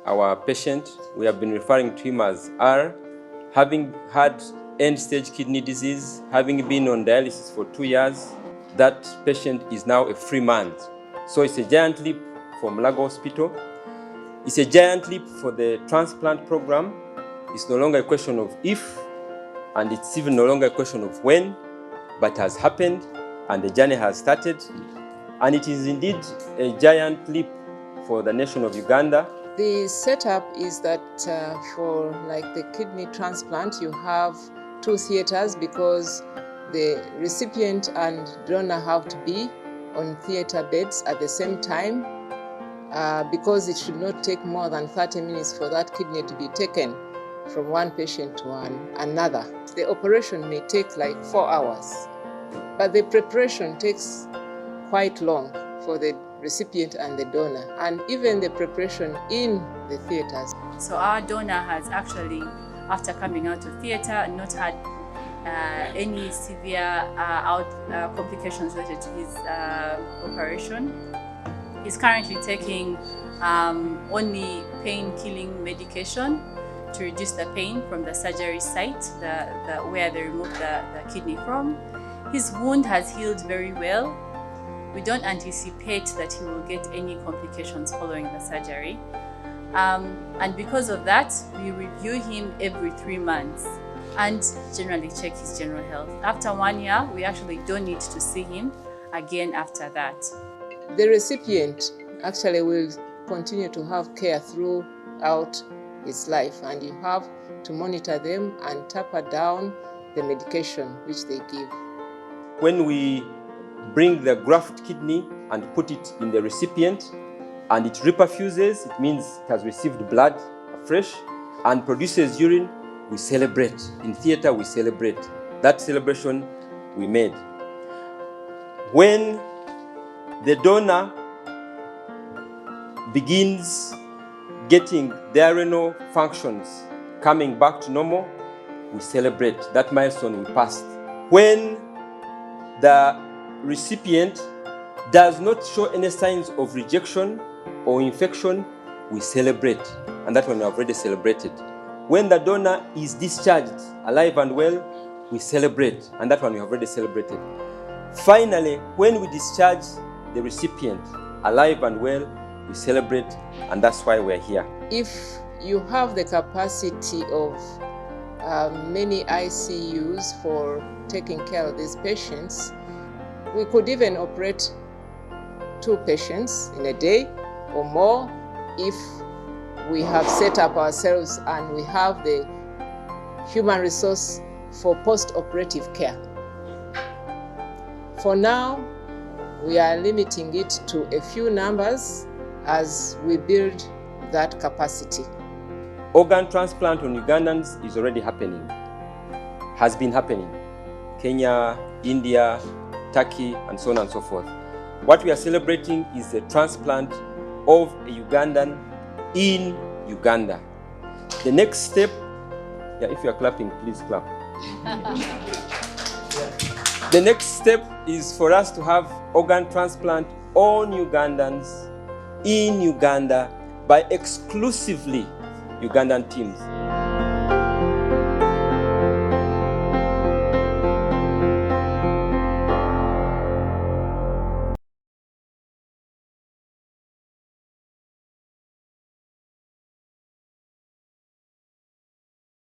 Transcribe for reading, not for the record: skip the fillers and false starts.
our patient, we have been referring to him as R, having had end-stage kidney disease, having been on dialysis for 2 years. That patient is now a free man. So it's a giant leap for Mulago Hospital. It's a giant leap for the transplant program. It's no longer a question of if, and it's even no longer a question of when, but has happened, and the journey has started. And it is indeed a giant leap for the nation of Uganda. The setup is that for like the kidney transplant, you have 2 theaters because the recipient and donor have to be on theater beds at the same time because it should not take more than 30 minutes for that kidney to be taken from one patient to another. The operation may take like 4 hours, but the preparation takes quite long for the recipient and the donor, and even the preparation in the theaters. So our donor has actually, after coming out of theater, not had any severe complications related to his operation. He's currently taking only pain-killing medication to reduce the pain from the surgery site, where they removed the kidney from. His wound has healed very well. We don't anticipate that he will get any complications following the surgery. And because of that, we review him every 3 months and generally check his general health. After 1 year, we actually don't need to see him again after that. The recipient actually will continue to have care throughout his life, and you have to monitor them and taper down the medication which they give. When we bring the graft kidney and put it in the recipient and it reperfuses, it means it has received blood afresh and produces urine, we celebrate. In theater, we celebrate. That celebration we made. When the donor begins getting their renal functions coming back to normal, we celebrate. That milestone we passed. When the recipient does not show any signs of rejection or infection, we celebrate, and that one we have already celebrated. When the donor is discharged alive and well, we celebrate, and that one we have already celebrated. Finally, when we discharge the recipient alive and well, we celebrate, and that's why we're here. If you have the capacity of many ICUs for taking care of these patients, we could even operate 2 patients in a day or more if we have set up ourselves and we have the human resource for post-operative care. For now, we are limiting it to a few numbers as we build that capacity. Organ transplant on Ugandans is already happening, has been happening. Kenya, India, Turkey, and so on and so forth. What we are celebrating is the transplant of a Ugandan in Uganda. The next step, if you are clapping, please clap. The next step is for us to have organ transplant on Ugandans in Uganda by exclusively Ugandan teams.